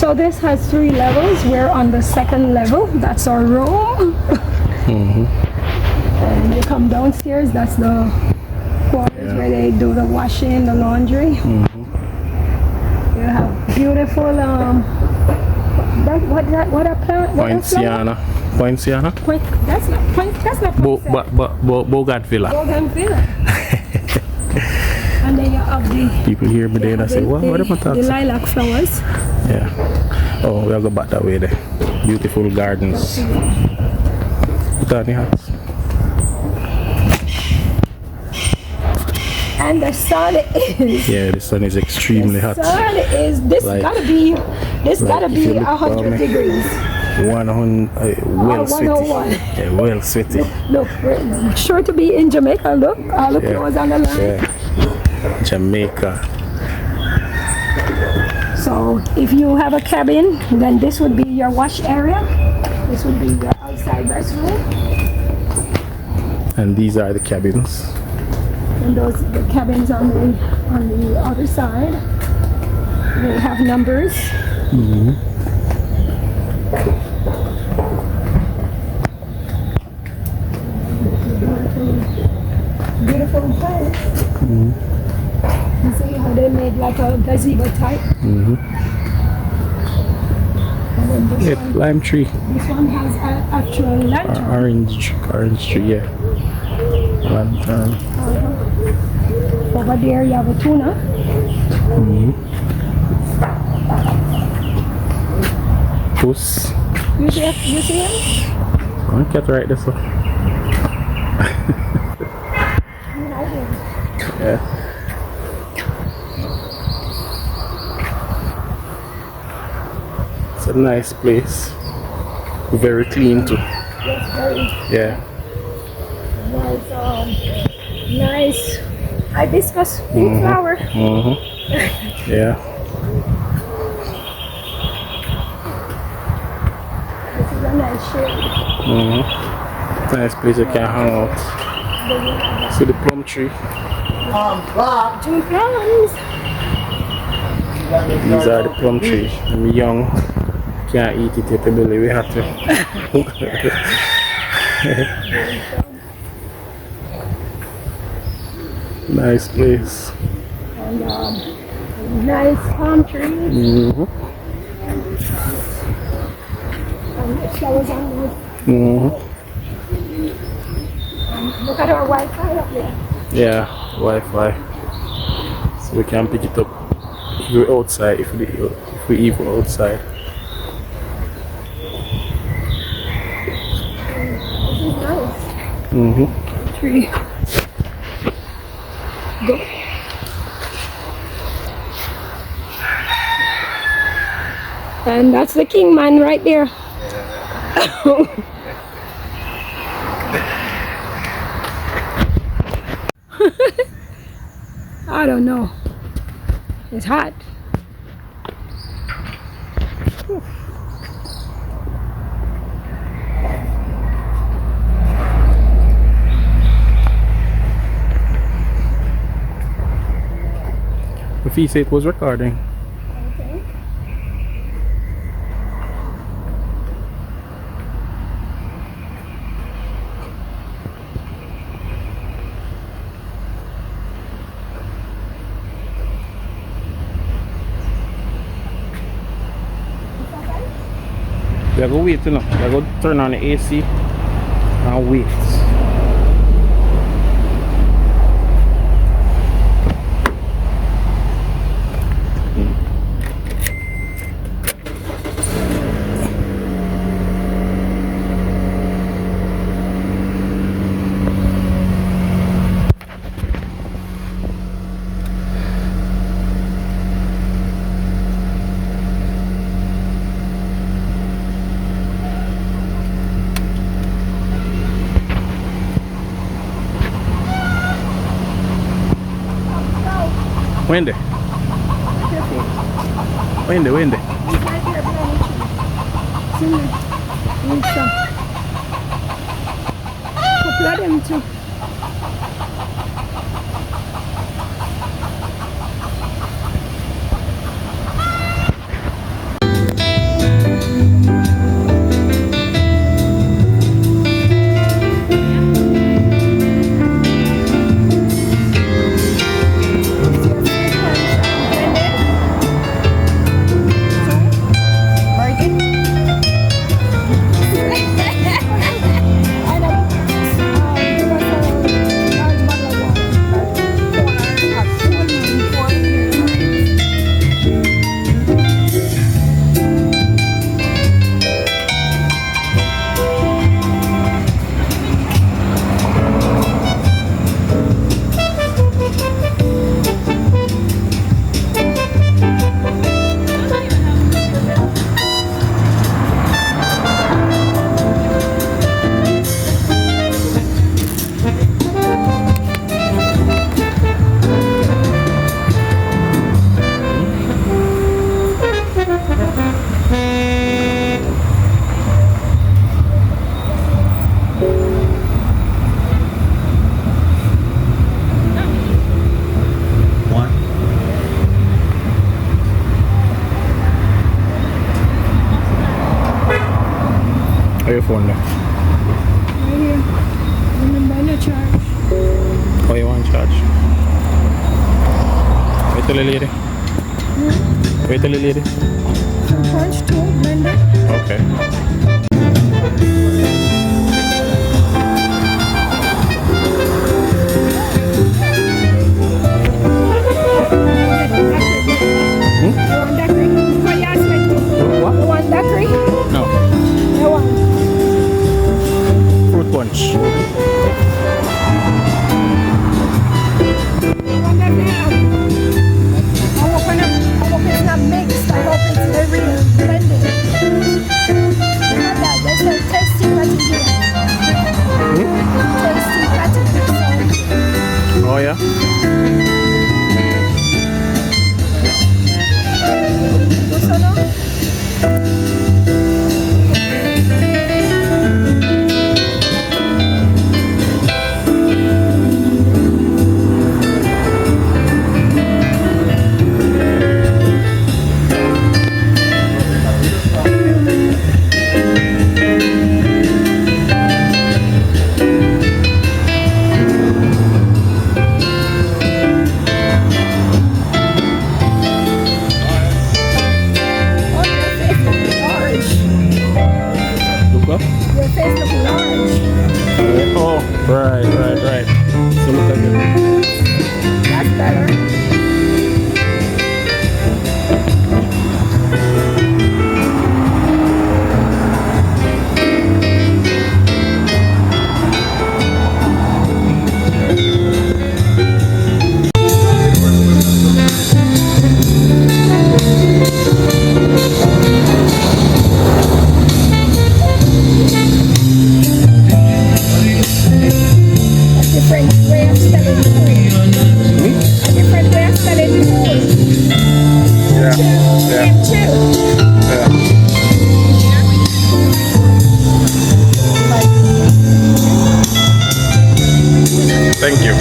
So this has 3 levels. We're on the 2nd level. That's our room. And you come downstairs. That's the quarters where they do the washing, the laundry. You have beautiful what a plant? Poinciana. Poinciana? That's not Bougainvillea. Bougainvillea. And then you have the People hear me there and say, what am I talking the lilac flowers. Yeah. Oh, we'll go back that way there. Beautiful gardens. Put on the hats. And the sun is the sun is extremely hot. Sun is Like- gotta be if you 100 look degrees. 100 well sweaty. 101. Yeah, well sweaty. Look, we're sure to be in Jamaica. Look, all the clothes on the line. Yeah. Jamaica. So if you have a cabin, then this would be your wash area. This would be your outside restroom. And these are the cabins. And those the cabins on the other side. They have numbers. Beautiful place. You see how they made like a gazebo type. And then this one, Lime tree. this one has an actual lantern. Orange tree, yeah. Lantern. Over there you have a tuna. Puss. You see him? I can't write this one. Yeah. It's a nice place. Very clean too. Yes, very Yeah. nice hibiscus flower. Yeah. This is a nice shade. Nice place you can hang out. See the plum tree. June plums. These are the plum trees. I'm young. Can't eat it yet, belly. We have to. Nice place. And nice palm trees. And the flowers on the Look at our Wi-Fi up there. Yeah, Wi-Fi. So we can pick it up if we're outside, if we even outside. This is nice. Tree. Go. And that's the king man right there. I don't know. It's hot. If he said it was recording. Okay. We are going to wait, you know. We are going to turn on the AC and wait. Wendy. Wendy. He's right there behind you. See me? Need some. Let him too. phone there? Right here. Remember, no charge. Oh, you want charge? Wait till the lady. Wait till the lady. Some punch too, blender. Okay. No. Fruit punch. Oh yeah? Your face looks large. Oh, right. So look at it. That's better. Different way of spelling food. A different way of spelling food. Yeah. Chill. Yeah. Thank you.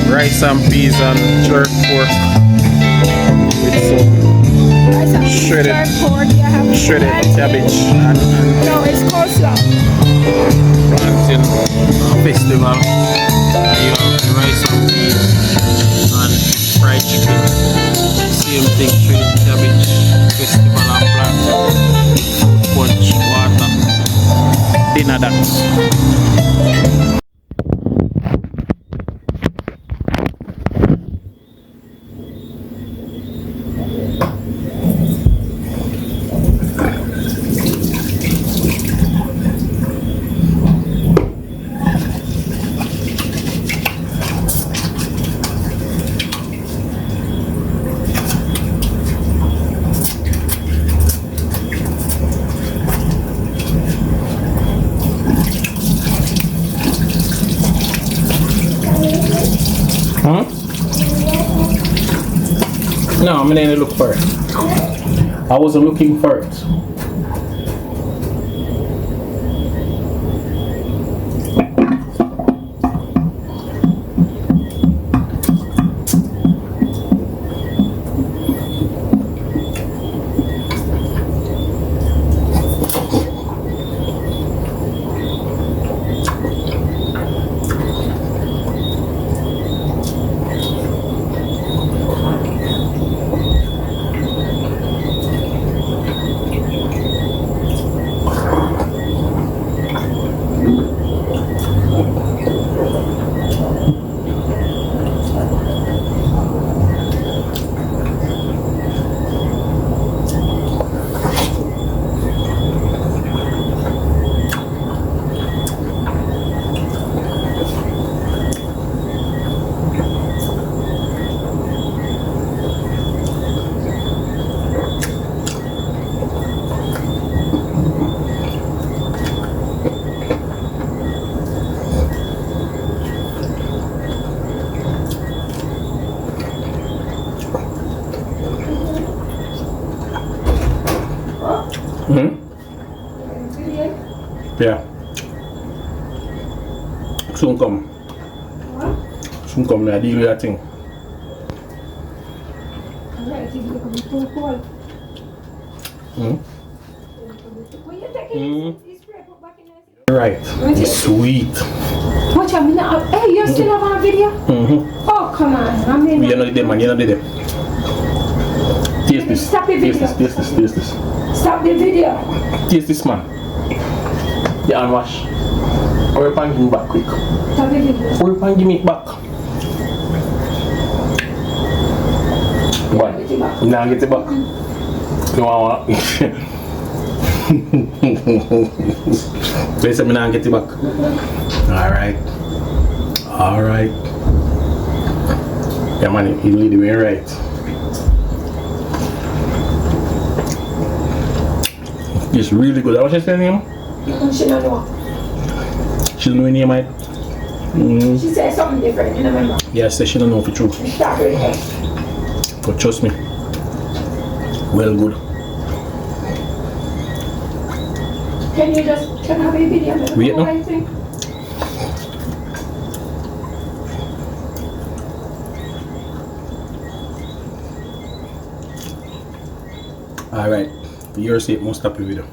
Rice and peas and jerk pork with some shredded cabbage and No, it's coleslaw. plantain festival. You have the rice and peas and fried chicken. Same thing, shredded cabbage, festival and plantain, punch, water. Dinner that. Huh? No, I'm gonna look for it. I wasn't looking for it. Soon come I deal with that thing. Right. It's sweet. Watch out, hey, you still have on video? Oh, come on. You're not there, man. You're not there. Taste this. Stop the video. Taste this. Stop the video. Taste this, man. Yeah, and wash. Hurry up and give me back quick. Stop the video. Hurry up and give me it back. What? You now get it back. You want what? They said me now get it back. Alright. Yeah, man, you lead the way right. It's really good. What's your name? She don't know. She don't know your name, right? She said something different, you remember? Yeah, I said she don't know for true. But trust me. Well good. Can you just have a video? Wait, no? Alright. Your sake, must stop the video.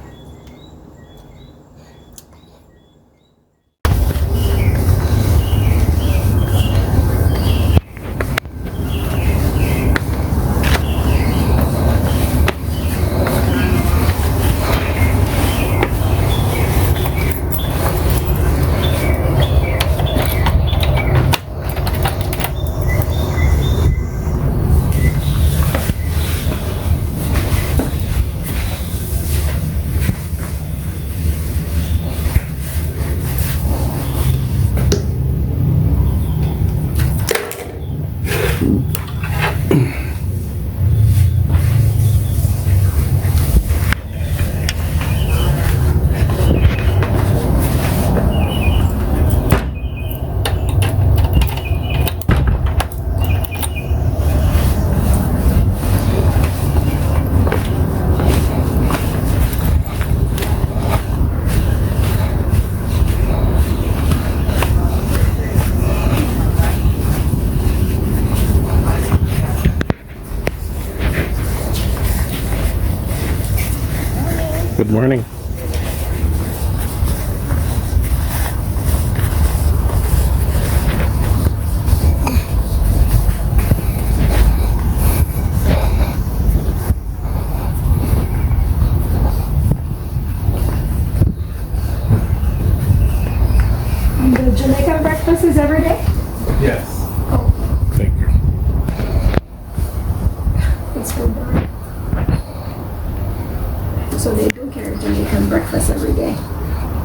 Good morning. The Jamaican breakfast is every day? Yes. Oh, Thank you. it's good. So they do carry Jamaican breakfast every day.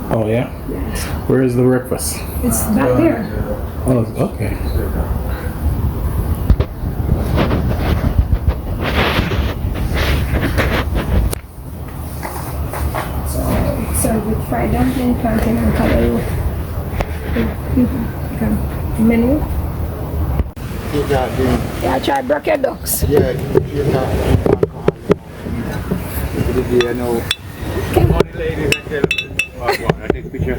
Oh yeah? Yes. Where is the breakfast? It's back there. Oh, okay. Served with fried dumpling, plantain and callaloo. Menu. You got them. Yeah, I tried broken ducks. Yeah, you got them. You know, money ladies and gentlemen. I take picture.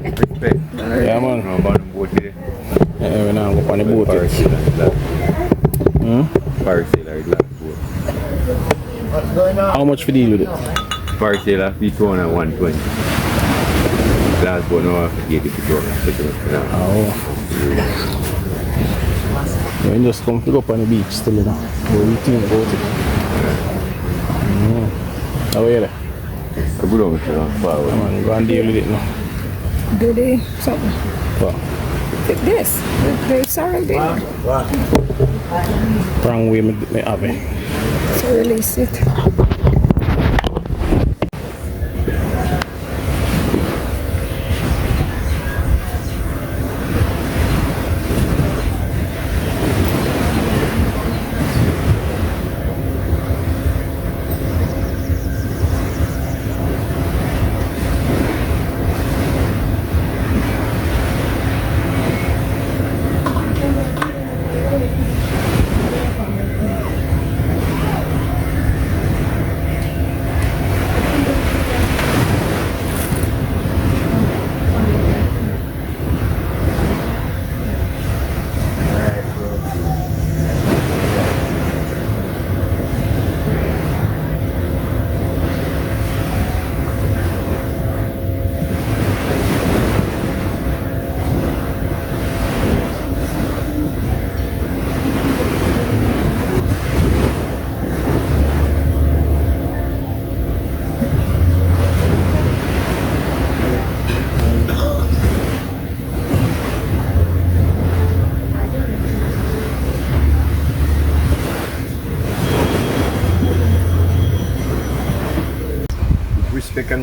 Respect. Yeah, man. No, man, boat today. Yeah, we now go on the boat. Paris sailor is last boat. How much for deal with it? Paris sailor, fee 120. Last boat, no, I forget it before. Oh. You just come pick up on the beach still, you know. What do you think about it? How are you there? I go down to the far away. Come on, go and deal with it now. Do they something? What? This. It's already there. Wrong way me have it. So release it.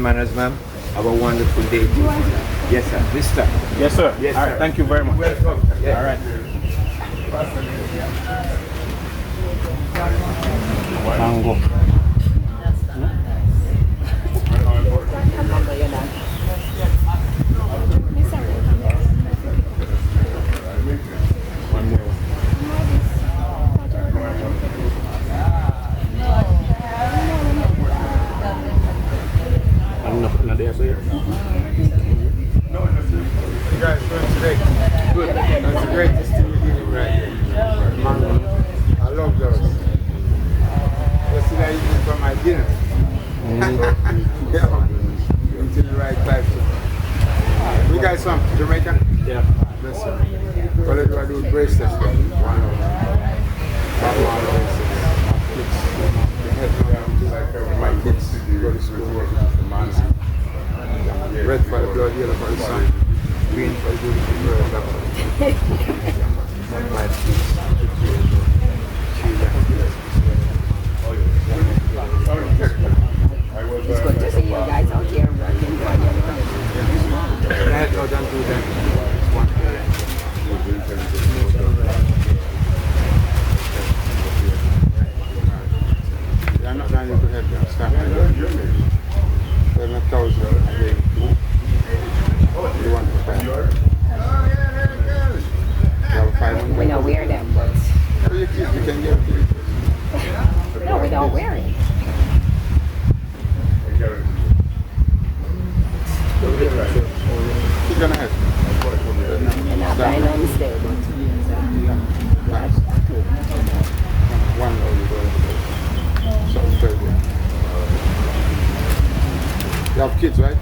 and manners, ma'am. Have a wonderful day. Yes, sir. Mister. Yes, sir. Yes, All sir. right. Thank you very much. Welcome. Yes. All right. Mango. One more. Not there, sir. You guys doing today? Good. That's the greatest thing you're eating right here. Mango. I love those. Yesterday I eating for my dinner. Yeah. Until the right time. We guys from Jamaica? Yeah. Yes, sir. What do I do with bracelets? One of my kids go to school. Red for the blood, yellow for the sun, green for the beautiful girl. It's good to see you guys out here working. I had to go down to them. I'm not going to help them. Stop. They're not 1,000 a day. You want to pay? We don't wear them, but Oh, you can get it. no, we don't wear it. Keep going ahead. We're not buying on stay, but One load. Something crazy. You have kids, right?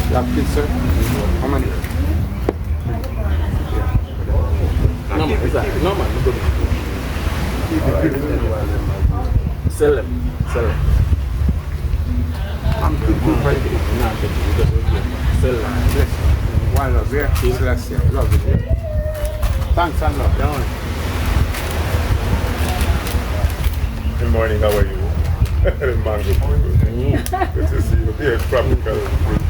You have kids, sir? How many? No, man. Exactly. No, man. Good. Sell them. Sell them. I'm good. Nah, because sell them. Yes. One love, yeah? Bless you. Love it. Thanks and love. Down. Good morning, how are you? Mango. Good to see you. Here, tropical fruits.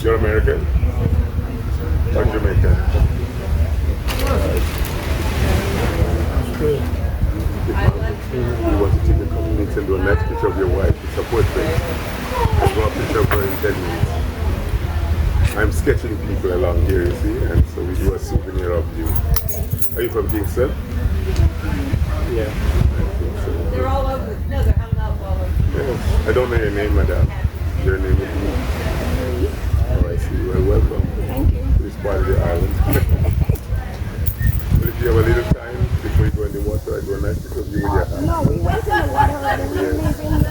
You're American? Or Jamaican? You want to take a couple minutes and do a nice picture of your wife. It's a portrait. Do a picture of her in 10 minutes. I'm sketching people along here, you see, and so we do a souvenir of you. Are you from Kingston? Yeah. They're all over. No, they're hung up all over. Yes. I don't know your name, madam. Your name is? Oh, I see. Well, welcome. thank you. To this part of the island. But if you have a little time before you go in the water, I do a nice picture of you with your hand. No, we went in the water already. We're leaving.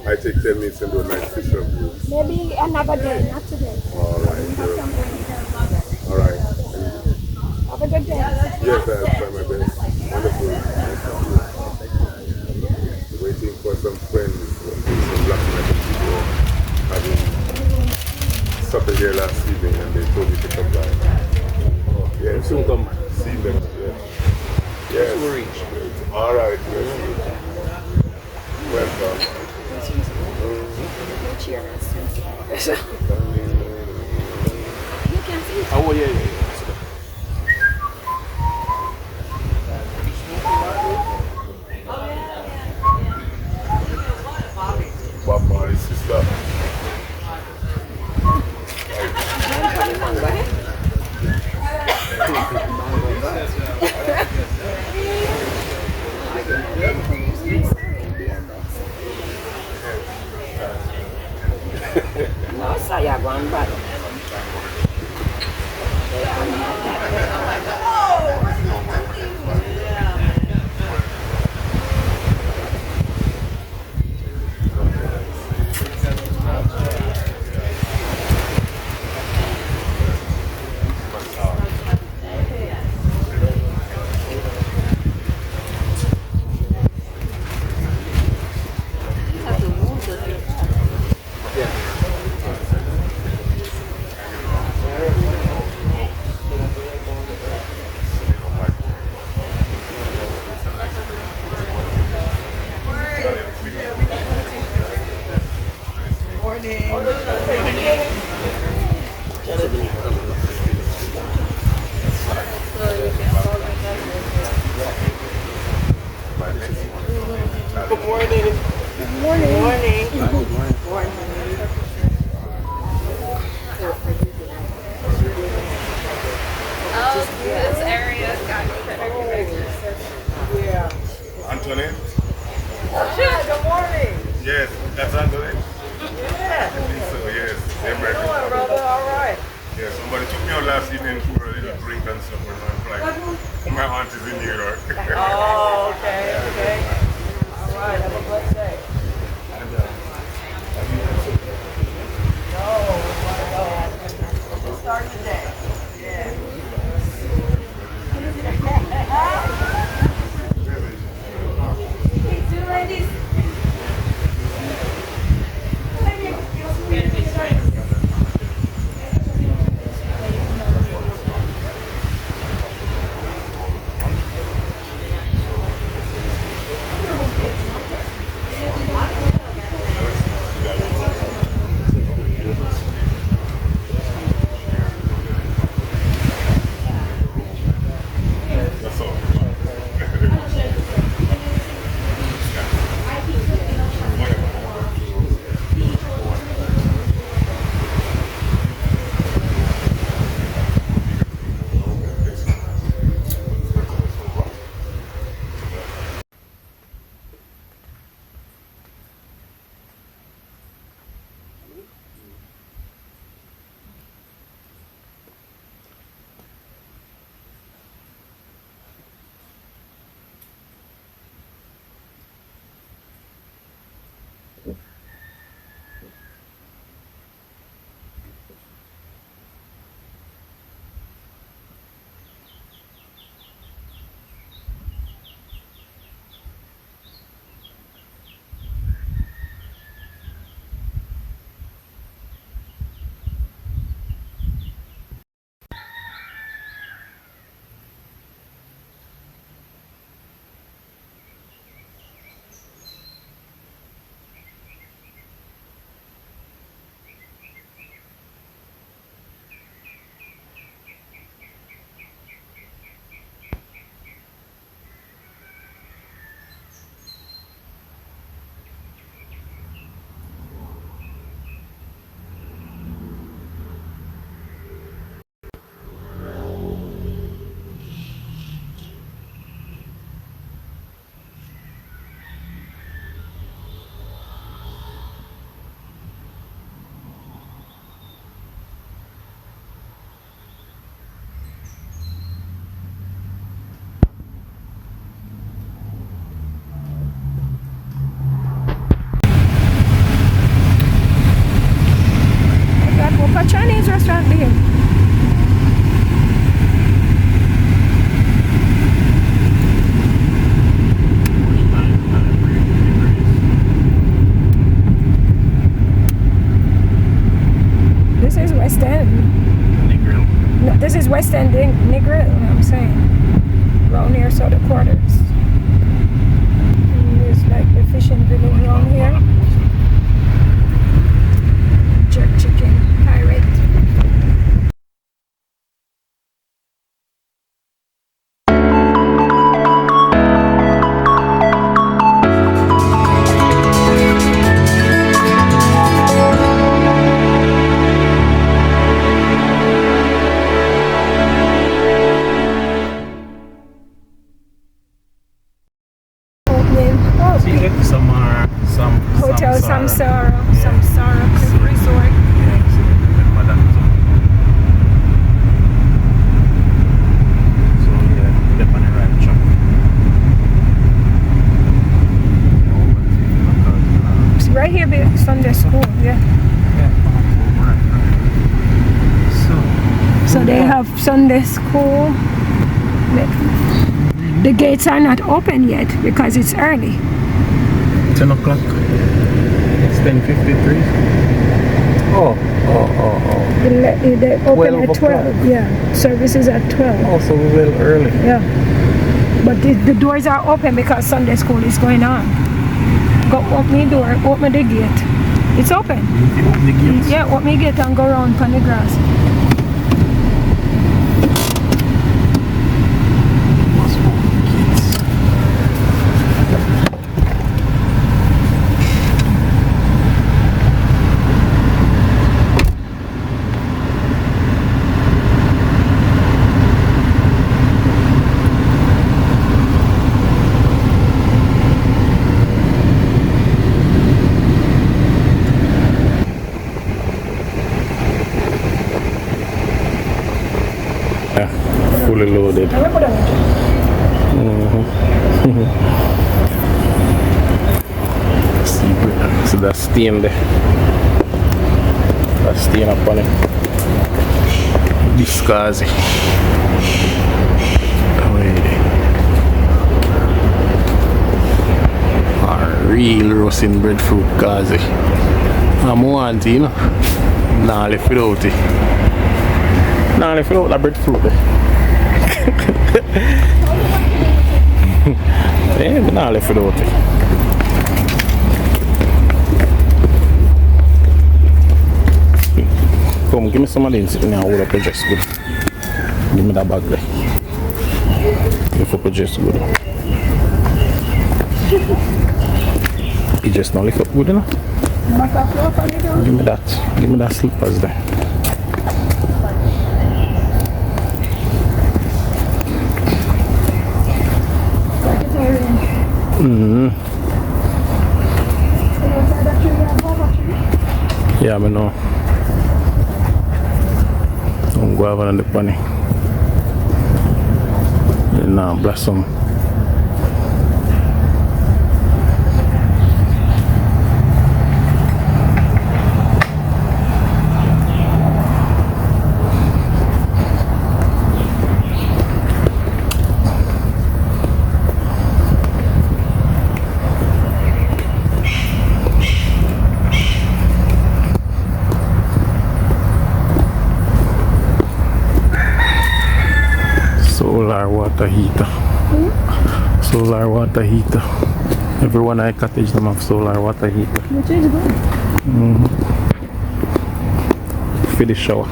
I take 10 minutes and do a nice picture of you. Maybe another day, not today. All right. Good. All right. Have a good day. Yes, I'll try my best. Wonderful. Waiting for some friends, some black people having supper here last evening, and they told me to come by. Oh, yeah, Soon come. see them. Yeah. Yes. All right. Yes. Welcome. Cheers. Oh, yeah. Bob Marley's sister. No, sir. Good morning. This area got Anthony? Good morning. Yes, that's Anthony. Yeah. I think so, yes. American. Brother, all right. Yeah, somebody took me out last evening for a little drink and stuff when I'm like, my aunt is in New York. Oh, okay. All right, have a blessed day. Start the day. Yeah. Hey, two ladies. That's all. That a Chinese restaurant there. This is West End. Negril. No, this is West End Negril, you know what I'm saying? Around here, so the quarters. And there's like the fishing village around here. Jerk chicken, pirate. See, look, some Hotel Samsara. Samsara Resort. Yeah, see, remember that too. So yeah, they're on the right track. It's right here by Sunday school, yeah. So they have Sunday school. The gates are not open yet because it's early. 10 o'clock. It's 10:53. Oh. They open 12 at 12. Yeah, services at 12. Oh, so we're well early. Yeah. But the doors are open because Sunday school is going on. Go open the door, open the gate. It's open. Yeah, what me get and go around on the grass. Fully loaded. See that stain there. That stain up on it. Disguise. A real roasting breadfruit gazi. I'm want it, you know. Nah, left without it. Nah, left without the breadfruit there. Yeah, but now left without it. Come, give me some of these and I'll hold up your dress good. Give me that bag there. Lift up your dress good. You just not lift up good enough. Give me that. Give me that slippers there. Yeah, I know. I'm going on the bunny. Now, blossom. Solar water heater. Solar water heater. Everyone at cottage them have solar water heater. Which is good. For the shower.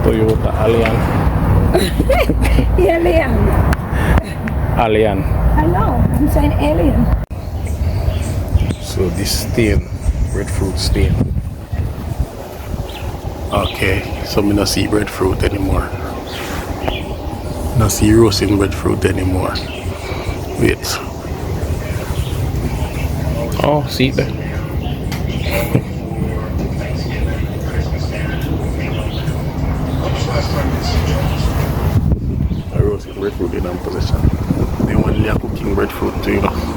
Toyota Allian. Alien. Allian. I know. I'm saying alien. So this stain, breadfruit stain. Okay, so me not see breadfruit anymore. Not see roasting breadfruit anymore. Wait. Oh, see there. I roasting breadfruit in one position. They only are cooking breadfruit too, you know.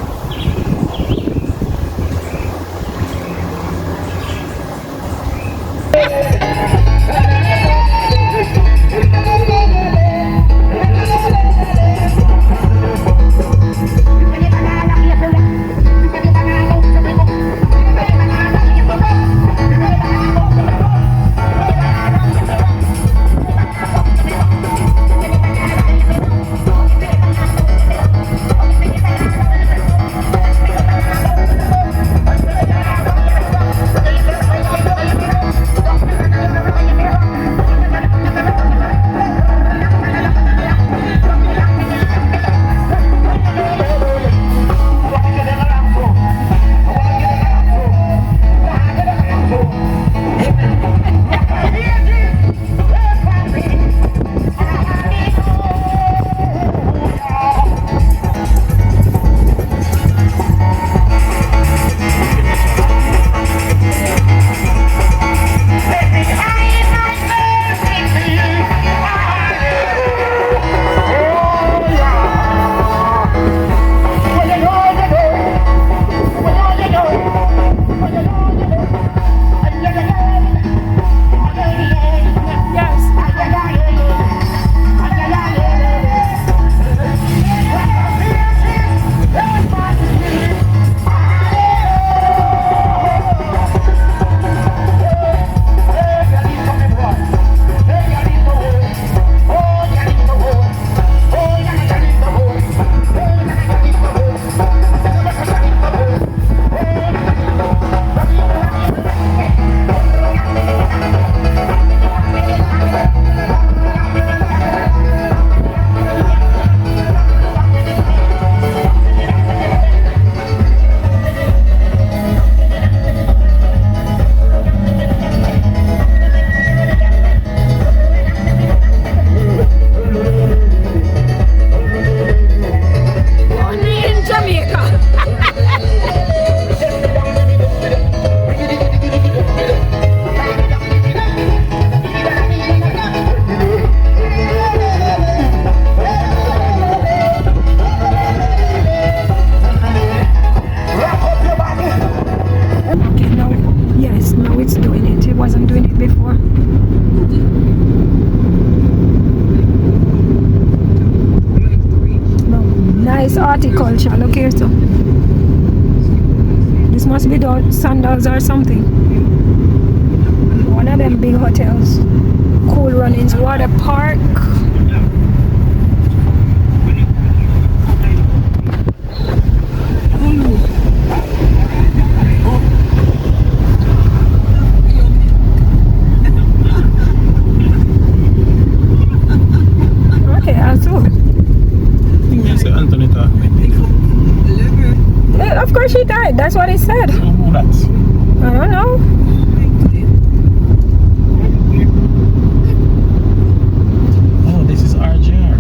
Nice horticulture. Look here, so. This must be the Sandals or something. One of them big hotels. Cool Runnings Water Park. Okay, I saw it. Anthony talked me. Yeah, of course she died. That's what he said. Who that? I don't know. Oh, this is RJR.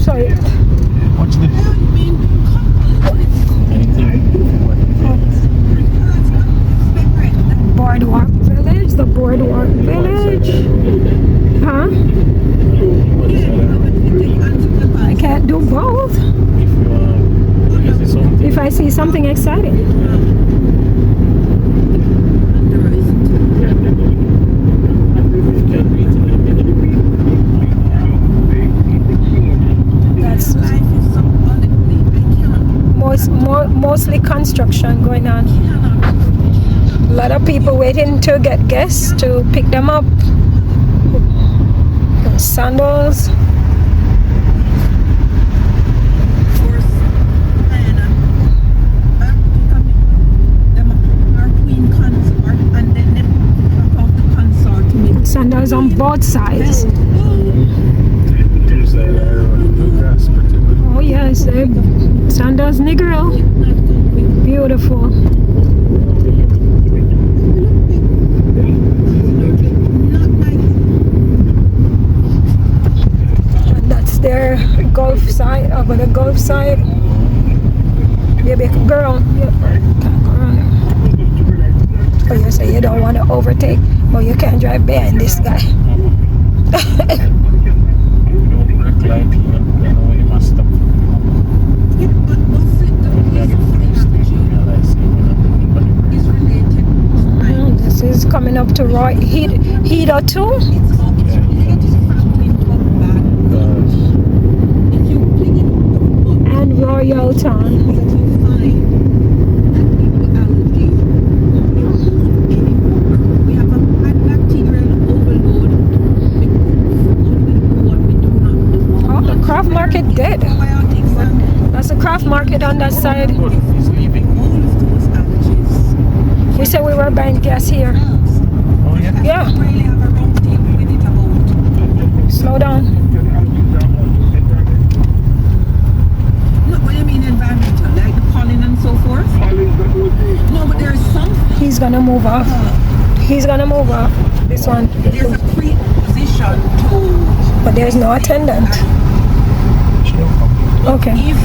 Sorry. Watch this. Boardwalk Village. The Boardwalk Village. Huh? I can't do both. If I see something exciting. That's mostly construction going on. A lot of people waiting to get guests to pick them up. Sandals. Sandals on both sides. Oh yes, Sandals Negril. Beautiful. And that's their Gulf side, over the Gulf side. Baby girl, can't go around there. Oh, you say you don't want to overtake, but you can't drive behind this guy. This is coming up to Roy Heater 2. And Royal Town. Craft market dead. That's a craft market on that side. We said we were buying gas here. Oh yeah? Yeah. Slow down. No, what do you mean environmental? Like the pollen and so forth? No, but there's something. He's gonna move off. He's gonna move off. This one. There's a preposition to. But there's no attendant. Okay. If